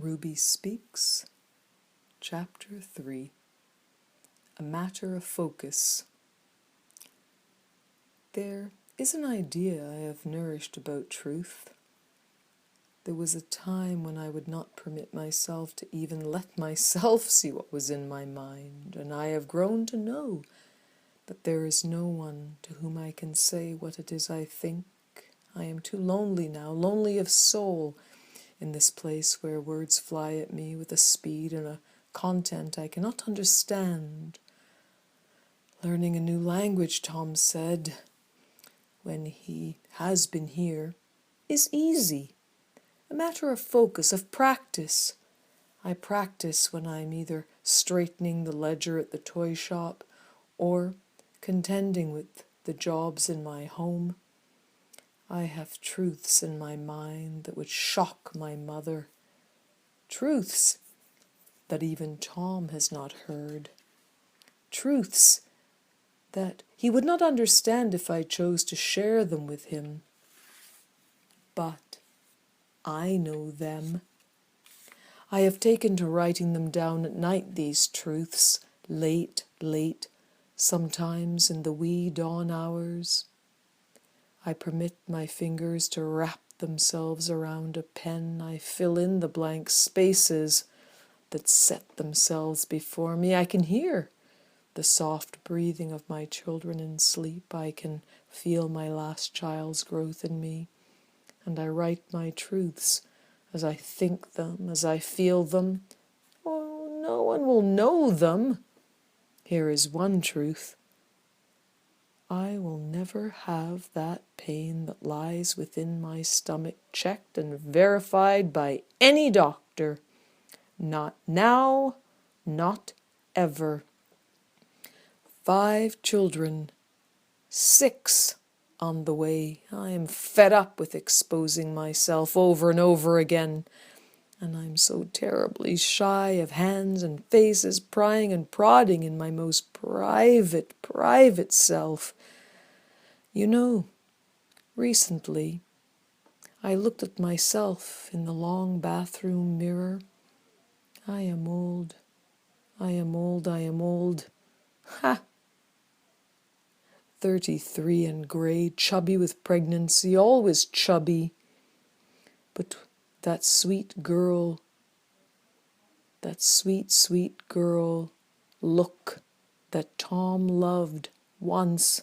Ruby Speaks, Chapter 3. A Matter of Focus. There is an idea I have nourished about truth. There was a time when I would not permit myself to even let myself see what was in my mind, and I have grown to know that there is no one to whom I can say what it is I think. I am too lonely now, lonely of soul, in this place where words fly at me with a speed and a content I cannot understand. Learning a new language, Tom said, when he has been here, is easy. A matter of focus, of practice. I practice when I'm either straightening the ledger at the toy shop or contending with the jobs in my home. I have truths in my mind that would shock my mother. Truths that even Tom has not heard. Truths that he would not understand if I chose to share them with him. But I know them. I have taken to writing them down at night, these truths, late, sometimes in the wee dawn hours. I permit my fingers to wrap themselves around a pen. I fill in the blank spaces that set themselves before me. I can hear the soft breathing of my children in sleep. I can feel my last child's growth in me. And I write my truths as I think them, as I feel them. Oh, no one will know them. Here is one truth. I will never have that pain that lies within my stomach checked and verified by any doctor. Not now, not ever. 5 children, 6 on the way. I am fed up with exposing myself over and over again. And I'm so terribly shy of hands and faces, prying and prodding in my most private self. You know, recently I looked at myself in the long bathroom mirror. I am old. Ha! 33 and grey, chubby with pregnancy, always chubby. But that sweet girl, that sweet girl look that Tom loved once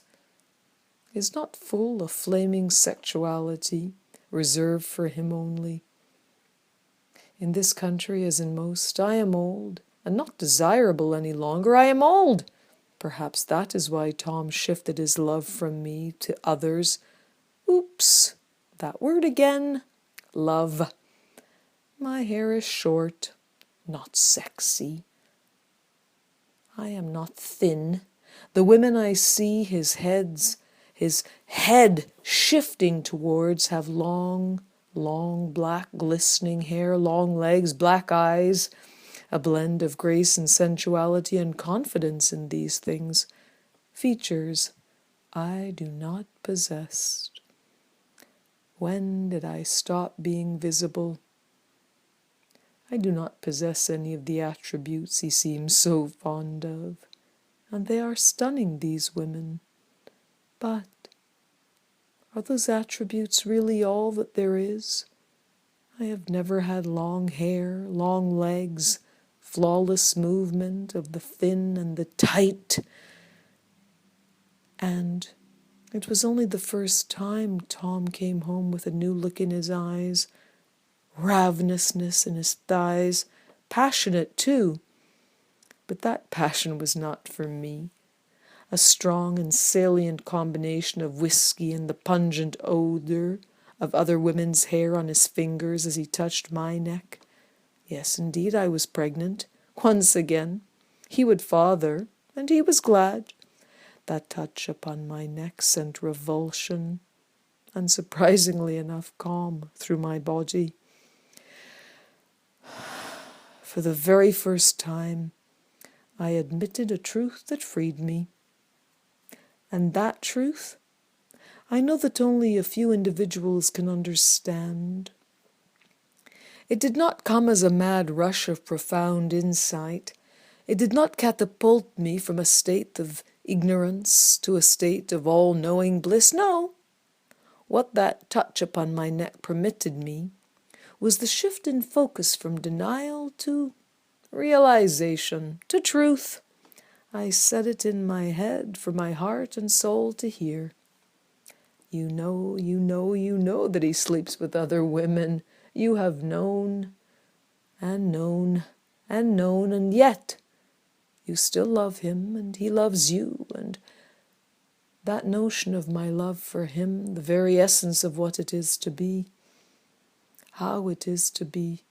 is not full of flaming sexuality, reserved for him only. In this country, as in most, I am old, and not desirable any longer. I am old. Perhaps that is why Tom shifted his love from me to others. Oops, that word again. Love. My hair is short, not sexy. I am not thin. The women I see his head shifting towards have long black glistening hair, long legs, black eyes, a blend of grace and sensuality and confidence in these things, features I do not possess. When did I stop being visible? I do not possess any of the attributes he seems so fond of, and they are stunning, these women. But are those attributes really all that there is? I have never had long hair, long legs, flawless movement of the thin and the tight. And it was only the first time Tom came home with a new look in his eyes, ravenousness in his thighs, passionate too. But that passion was not for me. A strong and salient combination of whiskey and the pungent odor of other women's hair on his fingers as he touched my neck. Yes, indeed, I was pregnant. Once again. He would father, and he was glad. That touch upon my neck sent revulsion, and surprisingly enough calm, through my body. For the very first time, I admitted a truth that freed me. And that truth, I know that only a few individuals can understand. It did not come as a mad rush of profound insight. It did not catapult me from a state of ignorance to a state of all-knowing bliss. No, what that touch upon my neck permitted me was the shift in focus from denial to realization, to truth. I said it in my head for my heart and soul to hear. You know that he sleeps with other women. You have known, and known, and known, and yet you still love him, and he loves you, and that notion of my love for him, the very essence of what it is to be, how it is to be,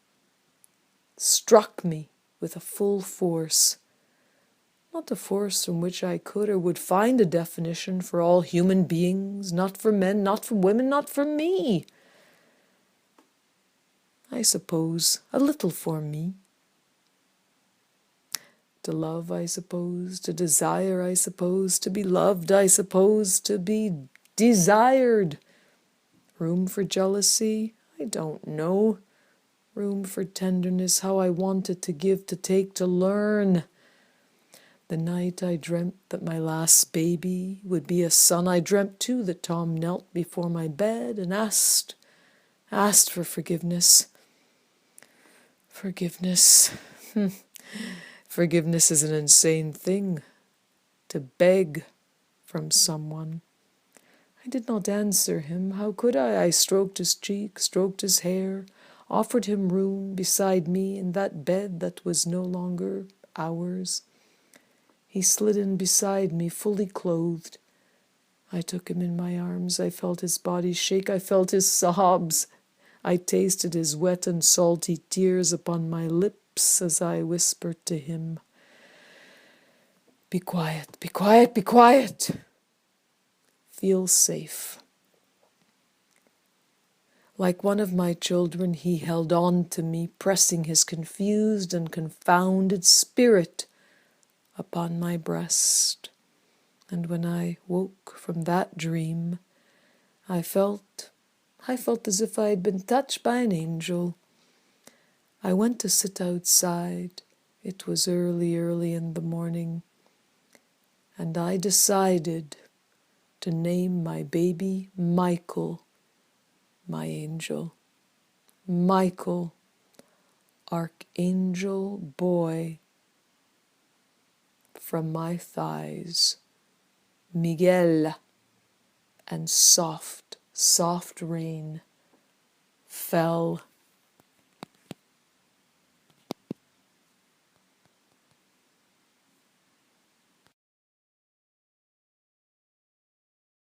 struck me with a full force. Not a force from which I could or would find a definition for all human beings, not for men, not for women, not for me. I suppose a little for me. To love, I suppose, to desire, I suppose, to be loved, I suppose, to be desired. Room for jealousy? I don't know. Room for tenderness, how I wanted to give, to take, to learn. The night I dreamt that my last baby would be a son, I dreamt too that Tom knelt before my bed and asked for forgiveness. Forgiveness. Forgiveness is an insane thing, to beg from someone. I did not answer him. How could I? I stroked his cheek, stroked his hair, offered him room beside me in that bed that was no longer ours. He slid in beside me, fully clothed. I took him in my arms. I felt his body shake. I felt his sobs. I tasted his wet and salty tears upon my lips as I whispered to him, "Be quiet, be quiet, be quiet. Feel safe." Like one of my children, he held on to me, pressing his confused and confounded spirit upon my breast. And when I woke from that dream, I felt as if I had been touched by an angel. I went to sit outside. It was early in the morning, and I decided to name my baby Michael, my angel. Michael, archangel boy, from my thighs. Miguel, and soft rain fell